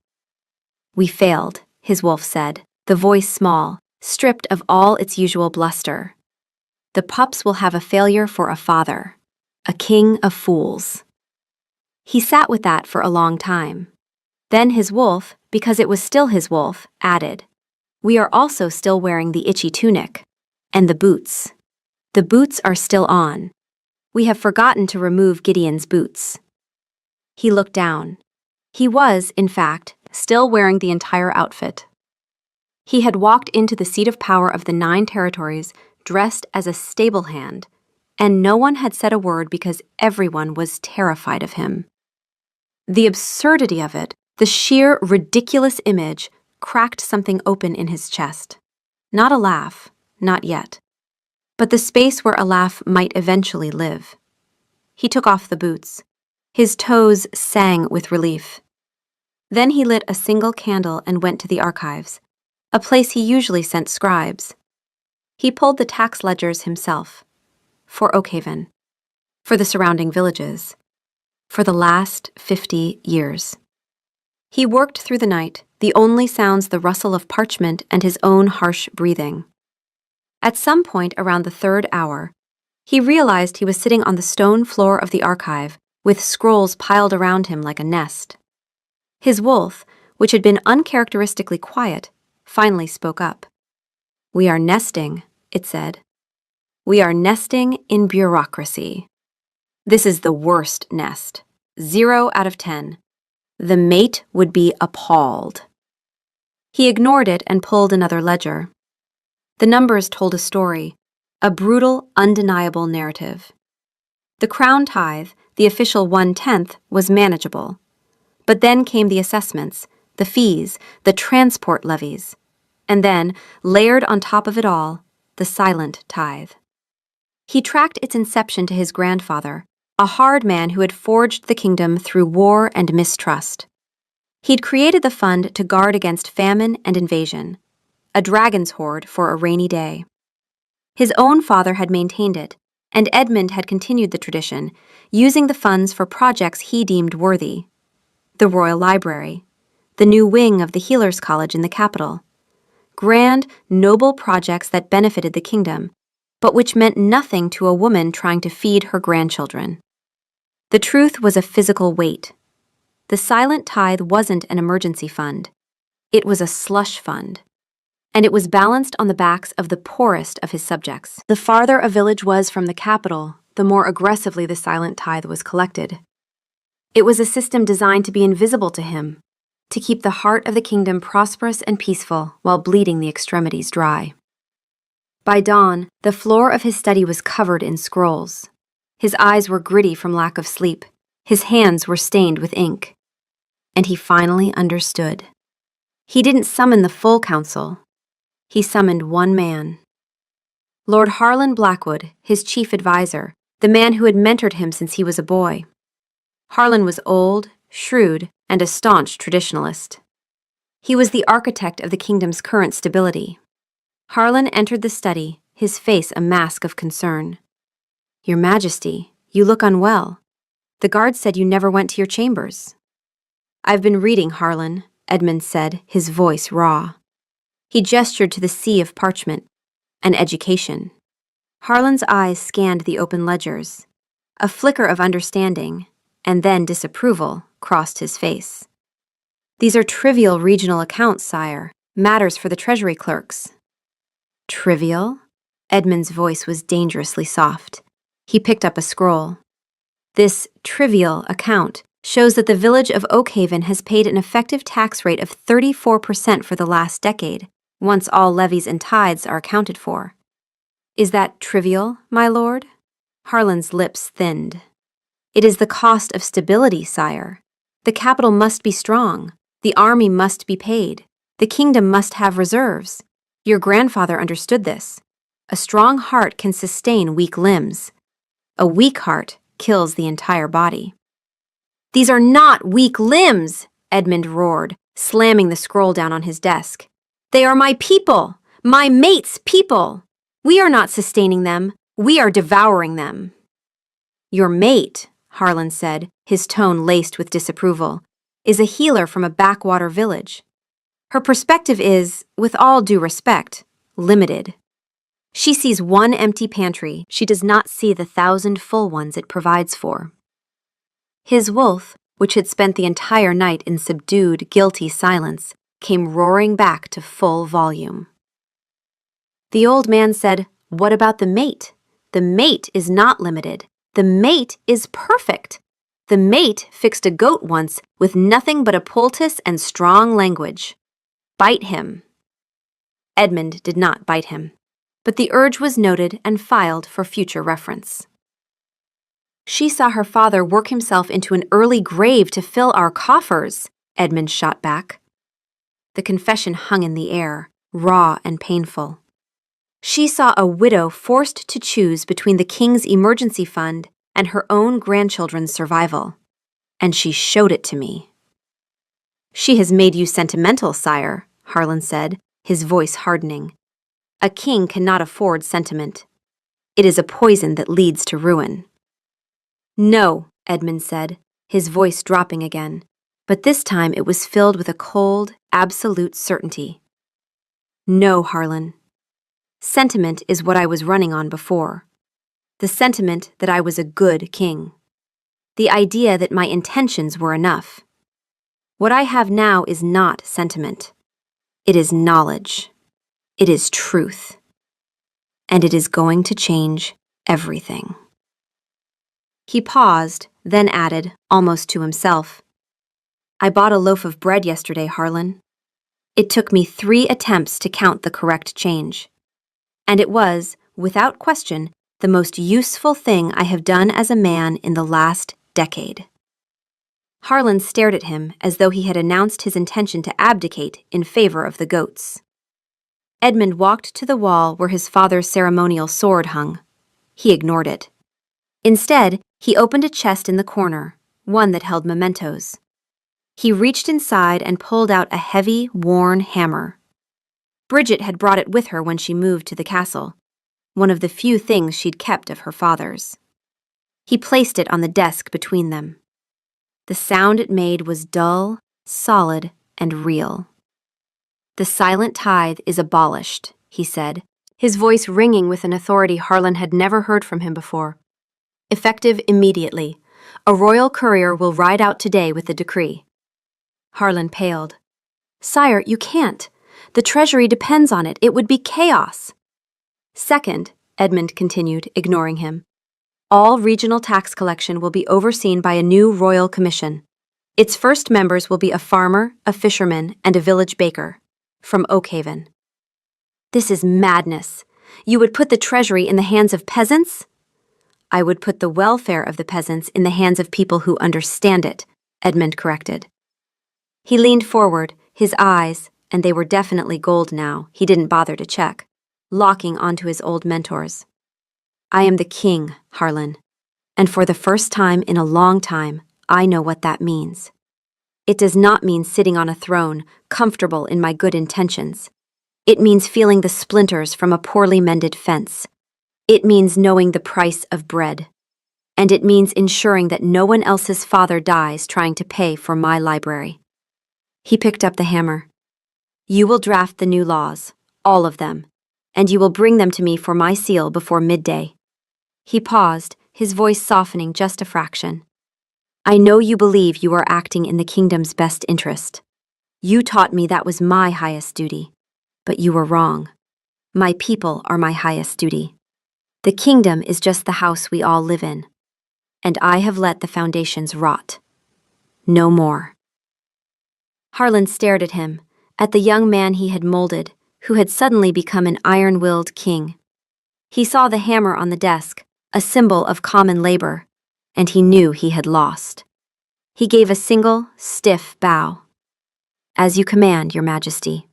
"We failed," his wolf said, the voice small, stripped of all its usual bluster. "The pups will have a failure for a father, a king of fools." He sat with that for a long time. Then his wolf, because it was still his wolf, added, "We are also still wearing the itchy tunic. And the boots. The boots are still on. We have forgotten to remove Gideon's boots." He looked down. He was, in fact, still wearing the entire outfit. He had walked into the seat of power of the 9 territories dressed as a stable hand, and no one had said a word because everyone was terrified of him. The absurdity of it, the sheer ridiculous image, cracked something open in his chest. Not a laugh, not yet. But the space where a laugh might eventually live. He took off the boots. His toes sang with relief. Then he lit a single candle and went to the archives, a place he usually sent scribes. He pulled the tax ledgers himself. For Oakhaven. For the surrounding villages. For the last 50 years. He worked through the night, the only sounds the rustle of parchment and his own harsh breathing. At some point around the 3rd hour, he realized he was sitting on the stone floor of the archive with scrolls piled around him like a nest. His wolf, which had been uncharacteristically quiet, finally spoke up. "We are nesting," it said. "We are nesting in bureaucracy. This is the worst nest. 0 out of 10. The mate would be appalled." He ignored it and pulled another ledger. The numbers told a story, a brutal, undeniable narrative. The crown tithe, the official 1/10, was manageable. But then came the assessments, the fees, the transport levies. And then, layered on top of it all, the silent tithe. He tracked its inception to his grandfather, a hard man who had forged the kingdom through war and mistrust. He'd created the fund to guard against famine and invasion, a dragon's hoard for a rainy day. His own father had maintained it, and Edmund had continued the tradition, using the funds for projects he deemed worthy. The Royal Library, the new wing of the Healers' College in the capital. Grand, noble projects that benefited the kingdom, but which meant nothing to a woman trying to feed her grandchildren. The truth was a physical weight. The silent tithe wasn't an emergency fund. It was a slush fund. And it was balanced on the backs of the poorest of his subjects. The farther a village was from the capital, the more aggressively the silent tithe was collected. It was a system designed to be invisible to him, to keep the heart of the kingdom prosperous and peaceful while bleeding the extremities dry. By dawn, the floor of his study was covered in scrolls. His eyes were gritty from lack of sleep. His hands were stained with ink. And he finally understood. He didn't summon the full council. He summoned one man. Lord Harlan Blackwood, his chief advisor, the man who had mentored him since he was a boy. Harlan was old, shrewd, and a staunch traditionalist. He was the architect of the kingdom's current stability. Harlan entered the study, his face a mask of concern. "Your Majesty, you look unwell. The guards said you never went to your chambers." "I've been reading, Harlan," Edmund said, his voice raw. He gestured to the sea of parchment. "An education." Harlan's eyes scanned the open ledgers. A flicker of understanding, and then disapproval, crossed his face. "These are trivial regional accounts, sire. Matters for the treasury clerks. Trivial? Edmund's voice was dangerously soft. He picked up a scroll. This trivial account shows that the village of Oakhaven has paid an effective tax rate of 34% for the last decade, once all levies and tithes are accounted for. Is that trivial, my lord? Harlan's lips thinned. It is the cost of stability, sire. The capital must be strong. The army must be paid. The kingdom must have reserves. Your grandfather understood this. A strong heart can sustain weak limbs. A weak heart kills the entire body. These are not weak limbs, Edmund roared, slamming the scroll down on his desk. They are my people, my mate's people. We are not sustaining them, we are devouring them. Your mate, Harlan said, his tone laced with disapproval, is a healer from a backwater village. Her perspective is, with all due respect, limited. She sees one empty pantry. She does not see the 1,000 full ones it provides for. His wolf, which had spent the entire night in subdued, guilty silence, came roaring back to full volume. The old man said, "What about the mate? The mate is not limited. The mate is perfect. The mate fixed a goat once with nothing but a poultice and strong language. Bite him." Edmund did not bite him, but the urge was noted and filed for future reference. She saw her father work himself into an early grave to fill our coffers, Edmund shot back. The confession hung in the air, raw and painful. She saw a widow forced to choose between the king's emergency fund and her own grandchildren's survival. And she showed it to me. She has made you sentimental, sire, Harlan said, his voice hardening. A king cannot afford sentiment. It is a poison that leads to ruin. No, Edmund said, his voice dropping again, but this time it was filled with a cold, absolute certainty. No, Harlan. Sentiment is what I was running on before. The sentiment that I was a good king. The idea that my intentions were enough. What I have now is not sentiment. It is knowledge. It is truth. And it is going to change everything. He paused, then added, almost to himself, I bought a loaf of bread yesterday, Harlan. It took me 3 attempts to count the correct change. And it was, without question, the most useful thing I have done as a man in the last decade. Harlan stared at him as though he had announced his intention to abdicate in favor of the goats. Edmund walked to the wall where his father's ceremonial sword hung. He ignored it. Instead, he opened a chest in the corner, one that held mementos. He reached inside and pulled out a heavy, worn hammer. Bridget had brought it with her when she moved to the castle, one of the few things she'd kept of her father's. He placed it on the desk between them. The sound it made was dull, solid, and real. The silent tithe is abolished, he said, his voice ringing with an authority Harlan had never heard from him before. Effective immediately. A royal courier will ride out today with the decree. Harlan paled. Sire, you can't. The treasury depends on it. It would be chaos. Second, Edmund continued, ignoring him, all regional tax collection will be overseen by a new royal commission. Its first members will be a farmer, a fisherman, and a village baker, from Oakhaven. This is madness. You would put the treasury in the hands of peasants? I would put the welfare of the peasants in the hands of people who understand it, Edmund corrected. He leaned forward, his eyes, and they were definitely gold now, he didn't bother to check, locking onto his old mentors. I am the king, Harlan, and for the first time in a long time, I know what that means. It does not mean sitting on a throne, comfortable in my good intentions. It means feeling the splinters from a poorly mended fence. It means knowing the price of bread. And it means ensuring that no one else's father dies trying to pay for my library. He picked up the hammer. You will draft the new laws, all of them, and you will bring them to me for my seal before midday. He paused, his voice softening just a fraction. I know you believe you are acting in the kingdom's best interest. You taught me that was my highest duty, but you were wrong. My people are my highest duty. The kingdom is just the house we all live in, and I have let the foundations rot. No more." Harlan stared at him, at the young man he had molded, who had suddenly become an iron-willed king. He saw the hammer on the desk, a symbol of common labor, and he knew he had lost. He gave a single, stiff bow. "As you command, Your Majesty."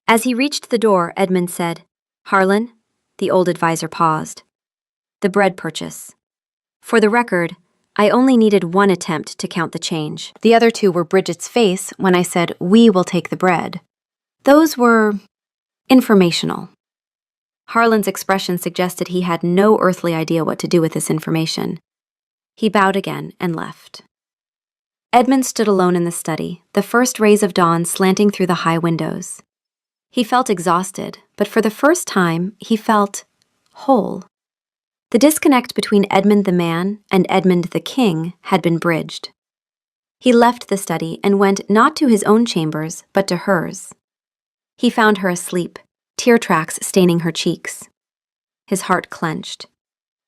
As he reached the door, Edmund said, "Harlan?" The old advisor paused. "The bread purchase. For the record, I only needed one attempt to count the change. The other two were Bridget's face when I said, 'We will take the bread.' Those were informational." Harlan's expression suggested he had no earthly idea what to do with this information. He bowed again and left. Edmund stood alone in the study, the first rays of dawn slanting through the high windows. He felt exhausted, but for the first time, he felt whole. The disconnect between Edmund the man and Edmund the king had been bridged. He left the study and went not to his own chambers, but to hers. He found her asleep, tear tracks staining her cheeks. His heart clenched.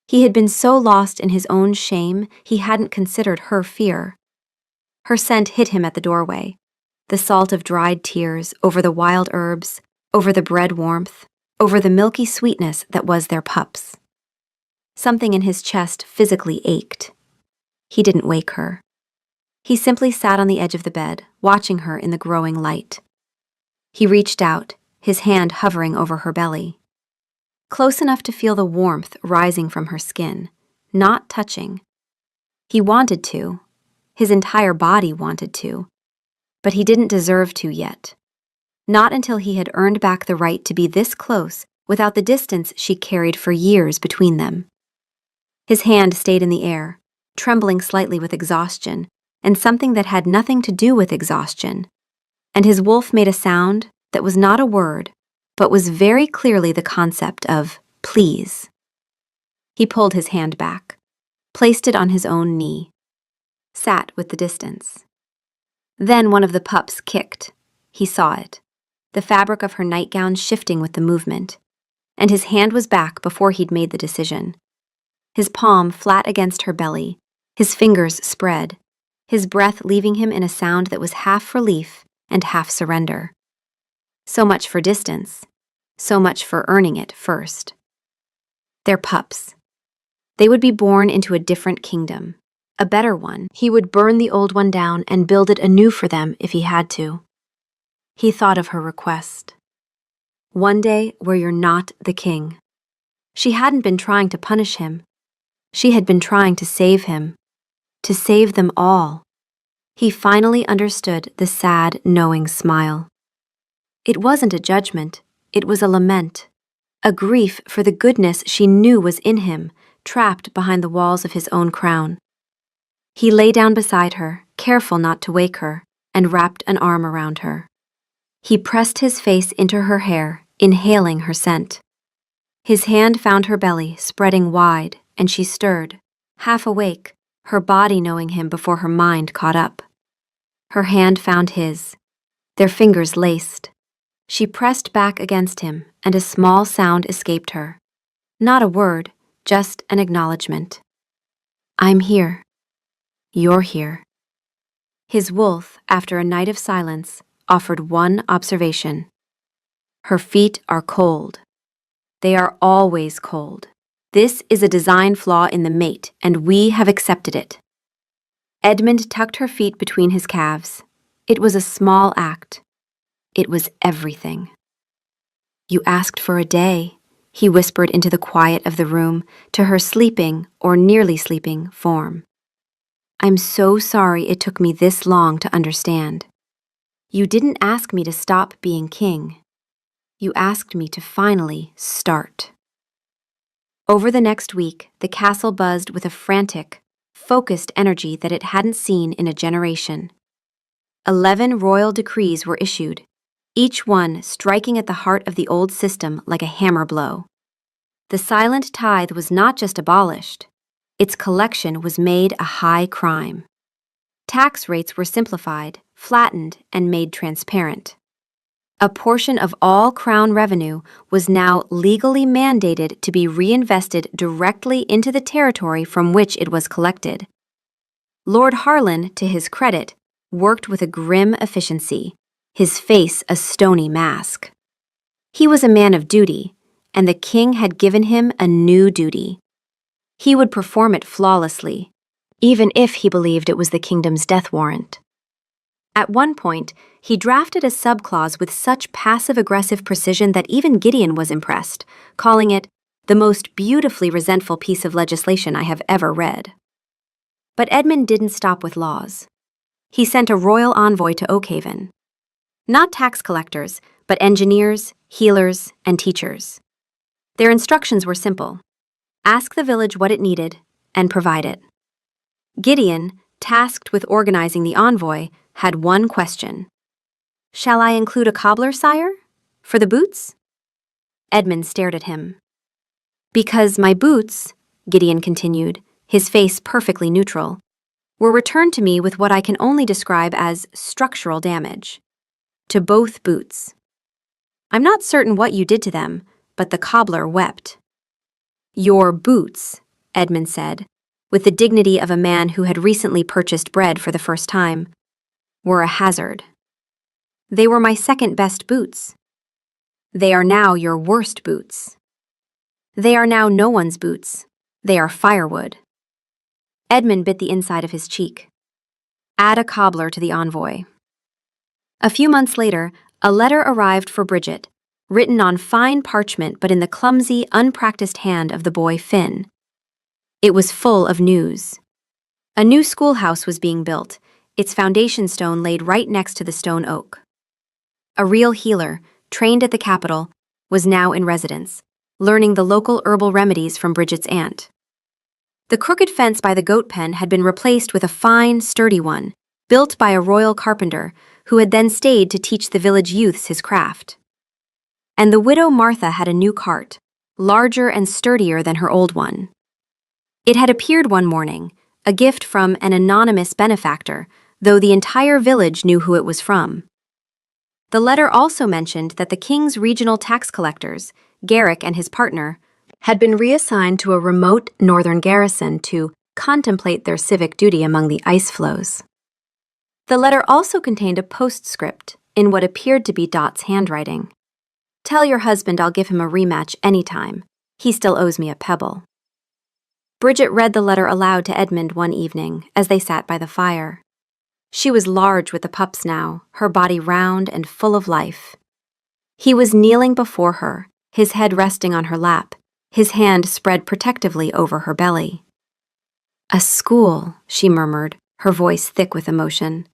He had been so lost in his own shame, he hadn't considered her fear. Her scent hit him at the doorway, the salt of dried tears over the wild herbs, over the bread warmth, over the milky sweetness that was their pups. Something in his chest physically ached. He didn't wake her. He simply sat on the edge of the bed, watching her in the growing light. He reached out, his hand hovering over her belly. Close enough to feel the warmth rising from her skin, not touching. He wanted to. His entire body wanted to. But he didn't deserve to yet. Not until he had earned back the right to be this close without the distance she carried for years between them. His hand stayed in the air, trembling slightly with exhaustion, and something that had nothing to do with exhaustion. And his wolf made a sound that was not a word, but was very clearly the concept of please. He pulled his hand back, placed it on his own knee, sat with the distance. Then one of the pups kicked. He saw it, the fabric of her nightgown shifting with the movement, and his hand was back before he'd made the decision. His palm flat against her belly, his fingers spread, his breath leaving him in a sound that was half relief and half surrender. So much for distance, so much for earning it first. They're pups. They would be born into a different kingdom, a better one. He would burn the old one down and build it anew for them if he had to. He thought of her request. One day where you're not the king. She hadn't been trying to punish him. She had been trying to save him. To save them all. He finally understood the sad, knowing smile. It wasn't a judgment, it was a lament, a grief for the goodness she knew was in him, trapped behind the walls of his own crown. He lay down beside her, careful not to wake her, and wrapped an arm around her. He pressed his face into her hair, inhaling her scent. His hand found her belly, spreading wide, and she stirred, half awake, her body knowing him before her mind caught up. Her hand found his, their fingers laced. She pressed back against him, and a small sound escaped her. Not a word, just an acknowledgement. I'm here. You're here. His wolf, after a night of silence, offered one observation. Her feet are cold. They are always cold. This is a design flaw in the mate, and we have accepted it. Edmund tucked her feet between his calves. It was a small act. It was everything. You asked for a day, he whispered into the quiet of the room, to her sleeping, or nearly sleeping, form. I'm so sorry it took me this long to understand. You didn't ask me to stop being king. You asked me to finally start. Over the next week, the castle buzzed with a frantic, focused energy that it hadn't seen in a generation. 11 royal decrees were issued, each one striking at the heart of the old system like a hammer blow. The silent tithe was not just abolished, its collection was made a high crime. Tax rates were simplified, flattened, and made transparent. A portion of all Crown revenue was now legally mandated to be reinvested directly into the territory from which it was collected. Lord Harlan, to his credit, worked with a grim efficiency, his face a stony mask. He was a man of duty, and the king had given him a new duty. He would perform it flawlessly, even if he believed it was the kingdom's death warrant. At one point, he drafted a subclause with such passive-aggressive precision that even Gideon was impressed, calling it the most beautifully resentful piece of legislation I have ever read. But Edmund didn't stop with laws. He sent a royal envoy to Oakhaven. Not tax collectors, but engineers, healers, and teachers. Their instructions were simple: ask the village what it needed, and provide it. Gideon, tasked with organizing the envoy, had one question. "Shall I include a cobbler, sire? For the boots?" Edmund stared at him. "Because my boots," Gideon continued, his face perfectly neutral, "were returned to me with what I can only describe as structural damage. To both boots. I'm not certain what you did to them, but the cobbler wept." "Your boots," Edmund said, with the dignity of a man who had recently purchased bread for the first time, "were a hazard. They were my second-best boots. They are now your worst boots. They are now no one's boots. They are firewood." Edmund bit the inside of his cheek. Add a cobbler to the envoy. A few months later, a letter arrived for Bridget, written on fine parchment but in the clumsy, unpracticed hand of the boy Finn. It was full of news. A new schoolhouse was being built, its foundation stone laid right next to the stone oak. A real healer, trained at the capital, was now in residence, learning the local herbal remedies from Bridget's aunt. The crooked fence by the goat pen had been replaced with a fine, sturdy one, built by a royal carpenter who had then stayed to teach the village youths his craft. And the widow Martha had a new cart, larger and sturdier than her old one. It had appeared one morning, a gift from an anonymous benefactor, though the entire village knew who it was from. The letter also mentioned that the king's regional tax collectors, Garrick and his partner, had been reassigned to a remote northern garrison to contemplate their civic duty among the ice floes. The letter also contained a postscript in what appeared to be Dot's handwriting. "Tell your husband I'll give him a rematch anytime. He still owes me a pebble." Bridget read the letter aloud to Edmund one evening as they sat by the fire. She was large with the pups now, her body round and full of life. He was kneeling before her, his head resting on her lap, his hand spread protectively over her belly. "A school," she murmured, her voice thick with emotion.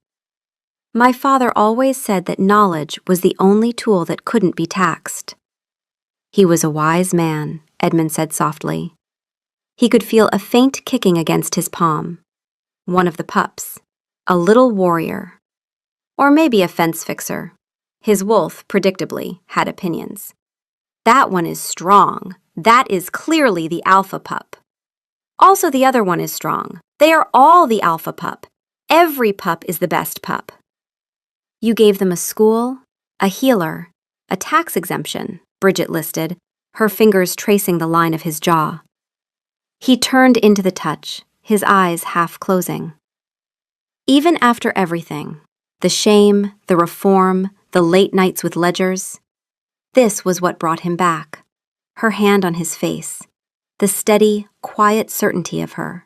"My father always said that knowledge was the only tool that couldn't be taxed." "He was a wise man," Edmund said softly. He could feel a faint kicking against his palm. One of the pups. A little warrior. Or maybe a fence fixer. His wolf, predictably, had opinions. "That one is strong. That is clearly the alpha pup. Also, the other one is strong. They are all the alpha pup. Every pup is the best pup." "You gave them a school, a healer, a tax exemption," Bridget listed, her fingers tracing the line of his jaw. He turned into the touch, his eyes half closing. Even after everything, the shame, the reform, the late nights with ledgers, this was what brought him back, her hand on his face, the steady, quiet certainty of her.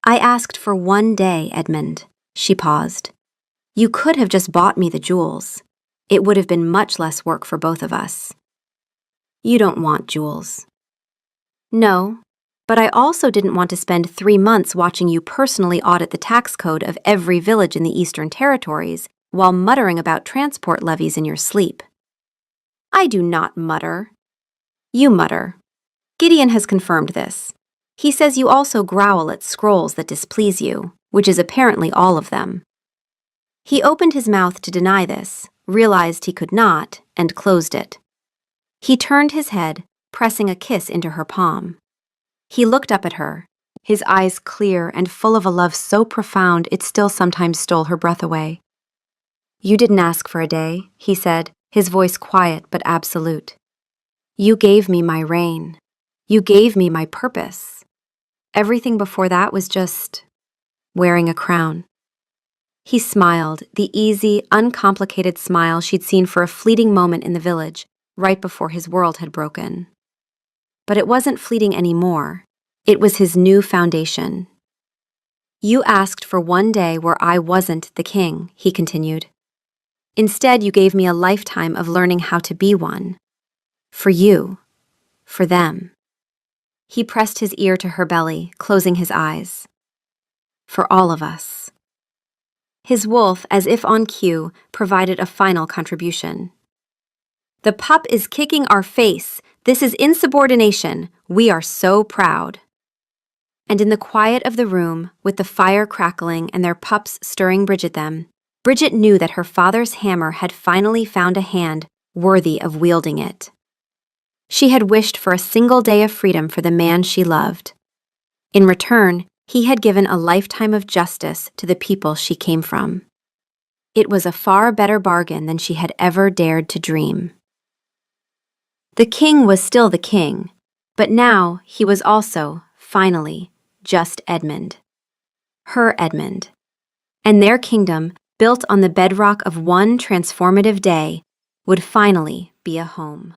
"I asked for one day, Edmund," she paused. "You could have just bought me the jewels. It would have been much less work for both of us." "You don't want jewels." "No, but I also didn't want to spend 3 months watching you personally audit the tax code of every village in the Eastern Territories while muttering about transport levies in your sleep." "I do not mutter." "You mutter. Gideon has confirmed this. He says you also growl at scrolls that displease you, which is apparently all of them." He opened his mouth to deny this, realized he could not, and closed it. He turned his head, pressing a kiss into her palm. He looked up at her, his eyes clear and full of a love so profound it still sometimes stole her breath away. You didn't ask for a day, he said, his voice quiet but absolute. You gave me my reign. You gave me my purpose. Everything before that was just wearing a crown. He smiled, the easy, uncomplicated smile she'd seen for a fleeting moment in the village, right before his world had broken. But it wasn't fleeting anymore. It was his new foundation. You asked for one day where I wasn't the king, he continued. Instead, you gave me a lifetime of learning how to be one. For you. For them. He pressed his ear to her belly, closing his eyes. For all of us. His wolf, as if on cue, provided a final contribution. The pup is kicking our face. This is insubordination. We are so proud. And in the quiet of the room, with the fire crackling and their pups stirring them, Bridget knew that her father's hammer had finally found a hand worthy of wielding it. She had wished for a single day of freedom for the man she loved. In return, he had given a lifetime of justice to the people she came from. It was a far better bargain than she had ever dared to dream. The king was still the king, but now he was also, finally, just Edmund. Her Edmund. And their kingdom, built on the bedrock of one transformative day, would finally be a home.